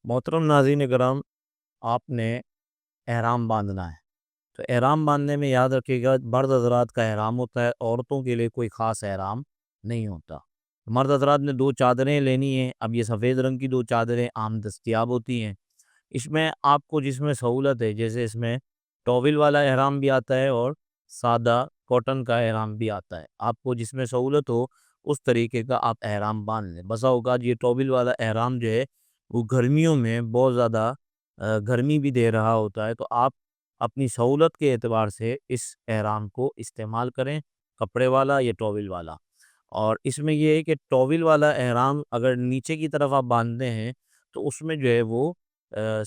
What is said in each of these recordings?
محترم ناظرین کرام، آپ نے احرام باندھنا ہے تو احرام باندھنے میں یاد رکھیے گا، مرد حضرات کا احرام ہوتا ہے، عورتوں کے لیے کوئی خاص احرام نہیں ہوتا۔ مرد حضرات نے 2 چادریں لینی ہیں۔ اب یہ سفید رنگ کی 2 چادریں عام دستیاب ہوتی ہیں۔ اس میں آپ کو جس میں سہولت ہے، جیسے اس میں ٹاول والا احرام بھی آتا ہے اور سادہ کاٹن کا احرام بھی آتا ہے۔ آپ کو جس میں سہولت ہو اس طریقے کا آپ احرام باندھ لیں۔ بسا اوقات یہ ٹاول والا احرام جو ہے وہ گرمیوں میں بہت زیادہ گرمی بھی دے رہا ہوتا ہے، تو آپ اپنی سہولت کے اعتبار سے اس احرام کو استعمال کریں، کپڑے والا یا ٹاول والا۔ اور اس میں یہ ہے کہ ٹاول والا احرام اگر نیچے کی طرف آپ باندھتے ہیں تو اس میں جو ہے وہ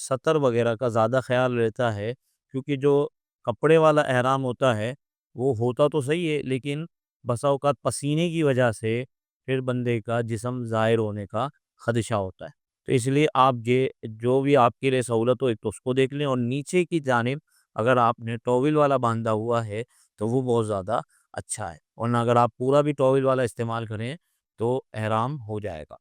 سطر وغیرہ کا زیادہ خیال رہتا ہے، کیونکہ جو کپڑے والا احرام ہوتا ہے وہ ہوتا تو صحیح ہے، لیکن بسا اوقات پسینے کی وجہ سے پھر بندے کا جسم ظاہر ہونے کا خدشہ ہوتا ہے۔ تو اس لیے آپ یہ جو بھی آپ کے لیے سہولت ہو ایک تو اس کو دیکھ لیں، اور نیچے کی جانب اگر آپ نے ٹاول والا باندھا ہوا ہے تو وہ بہت زیادہ اچھا ہے، ورنہ اگر آپ پورا بھی ٹاول والا استعمال کریں تو احرام ہو جائے گا۔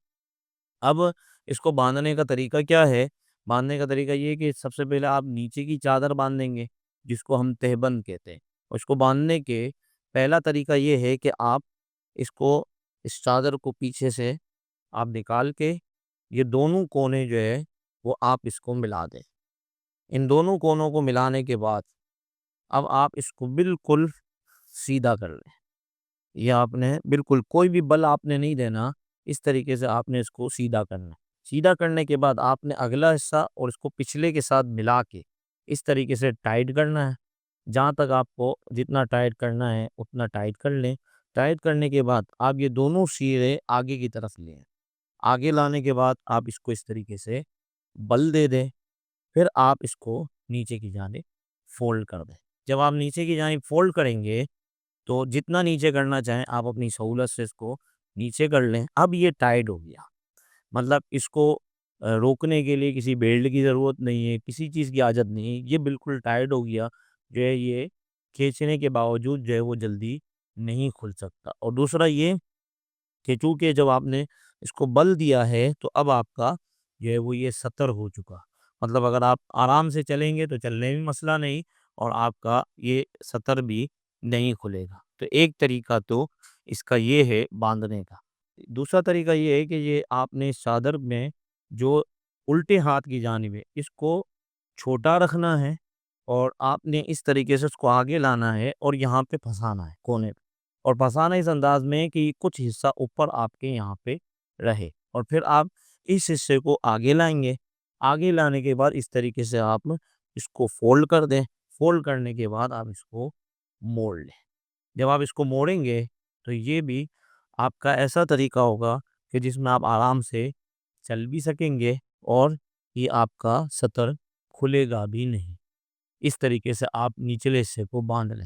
اب اس کو باندھنے کا طریقہ کیا ہے؟ باندھنے کا طریقہ یہ ہے کہ سب سے پہلے آپ نیچے کی چادر باندھیں گے، جس کو ہم تہبند کہتے ہیں۔ اور اس کو باندھنے کے پہلا طریقہ یہ ہے کہ آپ اس چادر کو پیچھے سے آپ نکال کے یہ دونوں کونے جو ہے وہ آپ اس کو ملا دیں۔ ان دونوں کونوں کو ملانے کے بعد اب آپ اس کو بالکل سیدھا کر لیں۔ یہ آپ نے بالکل کوئی بھی بل آپ نے نہیں دینا، اس طریقے سے آپ نے اس کو سیدھا کرنا۔ سیدھا کرنے کے بعد آپ نے اگلا حصہ اور اس کو پچھلے کے ساتھ ملا کے اس طریقے سے ٹائٹ کرنا ہے۔ جہاں تک آپ کو جتنا ٹائٹ کرنا ہے اتنا ٹائٹ کر لیں۔ ٹائٹ کرنے کے بعد آپ یہ دونوں سیرے آگے کی طرف لیں۔ آگے لانے کے بعد آپ اس کو اس طریقے سے بل دے دیں، پھر آپ اس کو نیچے کی جانب فولڈ کر دیں۔ جب آپ نیچے کی جانب فولڈ کریں گے تو جتنا نیچے کرنا چاہیں آپ اپنی سہولت سے اس کو نیچے کر لیں۔ اب یہ ٹائٹ ہو گیا، مطلب اس کو روکنے کے لیے کسی بیلٹ کی ضرورت نہیں ہے، کسی چیز کی حاجت نہیں ہے، یہ بالکل ٹائٹ ہو گیا، جو ہے یہ کھینچنے کے باوجود جو ہے وہ جلدی نہیں کھل سکتا۔ اور دوسرا یہ کہ چونکہ جب آپ نے اس کو بل دیا ہے تو اب آپ کا جو ہے وہ یہ سطر ہو چکا، مطلب اگر آپ آرام سے چلیں گے تو چلنے میں مسئلہ نہیں، اور آپ کا یہ سطر بھی نہیں کھلے گا۔ تو ایک طریقہ تو اس کا یہ ہے باندھنے کا۔ دوسرا طریقہ یہ ہے کہ یہ آپ نے اس چادر میں جو الٹے ہاتھ کی جانب ہے اس کو چھوٹا رکھنا ہے، اور آپ نے اس طریقے سے اس کو آگے لانا ہے اور یہاں پہ پھنسانا ہے کونے پہ، اور پھنسانا اس انداز میں کہ کچھ حصہ اوپر آپ کے یہاں پہ رہے، اور پھر آپ اس حصے کو آگے لائیں گے۔ آگے لانے کے بعد اس طریقے سے آپ اس کو فولڈ کر دیں۔ فولڈ کرنے کے بعد آپ اس کو موڑ لیں۔ جب آپ اس کو موڑیں گے تو یہ بھی آپ کا ایسا طریقہ ہوگا کہ جس میں آپ آرام سے چل بھی سکیں گے، اور یہ آپ کا سطر کھلے گا بھی نہیں۔ اس طریقے سے آپ نیچلے حصے کو باندھ لیں۔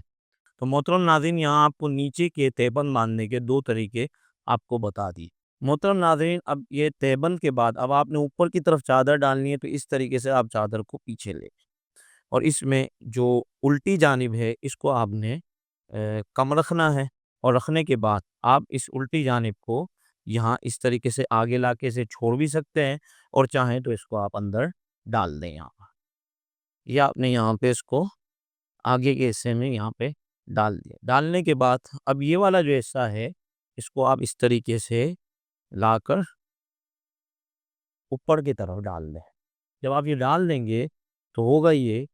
تو محترم ناظرین، یہاں آپ کو نیچے کے تہبند باندھنے کے 2 طریقے آپ کو بتا دی۔ محترم ناظرین، اب یہ تہبند کے بعد اب آپ نے اوپر کی طرف چادر ڈالنی ہے، تو اس طریقے سے آپ چادر کو پیچھے لیں، اور اس میں جو الٹی جانب ہے اس کو آپ نے کم رکھنا ہے، اور رکھنے کے بعد آپ اس الٹی جانب کو یہاں اس طریقے سے آگے لا کے اسے چھوڑ بھی سکتے ہیں، اور چاہیں تو اس کو آپ اندر ڈال دیں یہاں پر، یا آپ نے یہاں پہ اس کو آگے کے حصے میں یہاں پہ ڈال دیا۔ ڈالنے کے بعد اب یہ والا جو حصہ ہے اس کو آپ اس طریقے سے لا کر اوپر کی طرف ڈال دیں۔ جب آپ یہ ڈال دیں گے تو ہوگا یہ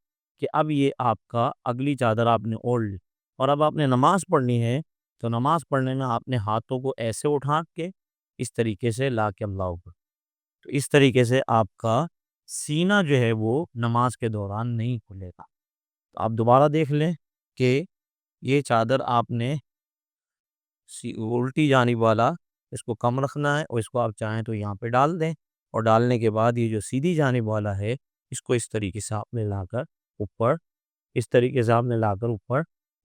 کہ اب یہ آپ کا اگلی چادر آپ نے اوڑھ لی، اور اب آپ نے نماز پڑھنی ہے تو نماز پڑھنے میں آپ نے ہاتھوں کو ایسے اٹھا کے اس طریقے سے لا کے اللہ اکبر، تو اس طریقے سے آپ کا سینہ جو ہے وہ نماز کے دوران نہیں کھلے گا۔ تو آپ دوبارہ دیکھ لیں کہ یہ چادر آپ نے الٹی جانب والا اس کو کم رکھنا ہے، اور اس کو آپ چاہیں تو یہاں پہ ڈال دیں، اور ڈالنے کے بعد یہ جو سیدھی جانب والا ہے اس کو اس طریقے سے آپ نے لا کر اوپر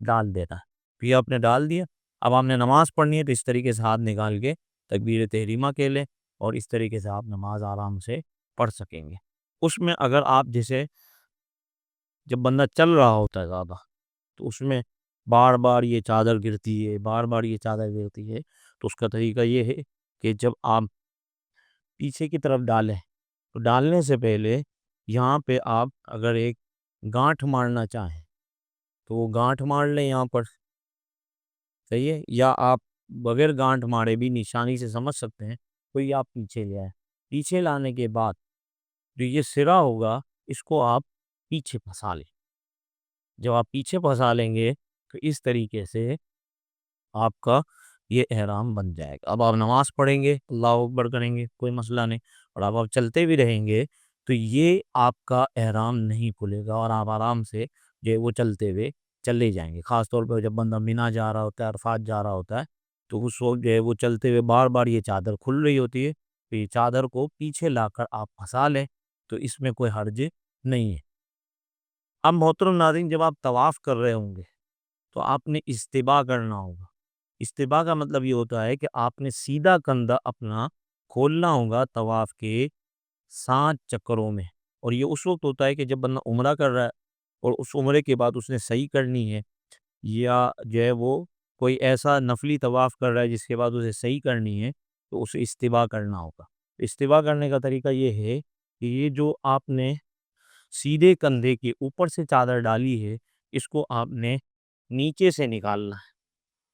ڈال دینا ہے۔ پھر آپ نے ڈال دیا۔ اب آپ نے نماز پڑھنی ہے تو اس طریقے سے ہاتھ نکال کے تکبیر تحریمہ کے لیں، اور اس طریقے سے آپ نماز آرام سے پڑھ سکیں گے۔ اس میں اگر آپ جیسے جب بندہ چل رہا ہوتا ہے زیادہ تو اس میں بار بار یہ چادر گرتی ہے، تو اس کا طریقہ یہ ہے کہ جب آپ پیچھے کی طرف ڈالیں تو ڈالنے سے پہلے یہاں پہ آپ اگر ایک گانٹھ مارنا چاہیں تو وہ گانٹھ مار لیں یہاں پر، صحیح ہے، یا آپ بغیر گانٹھ مارے بھی نشانی سے سمجھ سکتے ہیں، کوئی آپ پیچھے لے آئے، پیچھے لانے کے بعد جو یہ سرا ہوگا اس کو آپ پیچھے پھنسا لیں۔ جب آپ پیچھے پھنسا لیں گے تو اس طریقے سے آپ کا یہ احرام بن جائے گا۔ اب آپ نماز پڑھیں گے، اللہ اکبر کریں گے، کوئی مسئلہ نہیں، اور اب آپ چلتے بھی رہیں گے تو یہ آپ کا احرام نہیں کھلے گا، اور آپ آرام سے جو ہے وہ چلتے ہوئے چلے جائیں گے۔ خاص طور پہ جب بندہ مینا جا رہا ہوتا ہے، عرفات جا رہا ہوتا ہے، تو اس وقت جو ہے وہ چلتے ہوئے بار بار یہ چادر کھل رہی ہوتی ہے، تو یہ چادر کو پیچھے لا کر آپ پھنسا لیں تو اس میں کوئی حرج نہیں ہے۔ اب محترم ناظرین، جب آپ طواف کر رہے ہوں گے تو آپ نے استباء کرنا ہوگا۔ استباء کا مطلب یہ ہوتا ہے کہ آپ نے سیدھا کندھا اپنا کھولنا ہوگا طواف کے 7 چکروں میں، اور یہ اس وقت ہوتا ہے کہ جب بندہ عمرہ کر رہا ہے اور اس عمرے کے بعد اس نے صحیح کرنی ہے، یا جو ہے وہ کوئی ایسا نفلی طواف کر رہا ہے جس کے بعد اسے صحیح کرنی ہے، تو اسے استباء کرنا ہوگا۔ استباء کرنے کا طریقہ یہ ہے کہ یہ جو آپ نے سیدھے کندھے کے اوپر سے چادر ڈالی ہے اس کو آپ نے نیچے سے نکالنا ہے،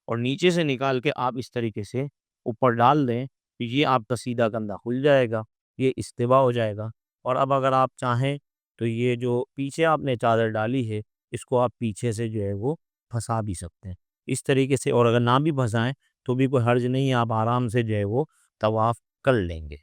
اور نیچے سے نکال کے آپ اس طریقے سے اوپر ڈال دیں تو یہ آپ کا سیدھا کندھا کھل جائے گا، یہ استوا ہو جائے گا۔ اور اب اگر آپ چاہیں تو یہ جو پیچھے آپ نے چادر ڈالی ہے اس کو آپ پیچھے سے جو ہے وہ پھنسا بھی سکتے ہیں اس طریقے سے، اور اگر نہ بھی پھنسائیں تو بھی کوئی حرج نہیں ہے، آپ آرام سے جو ہے وہ طواف کر لیں گے۔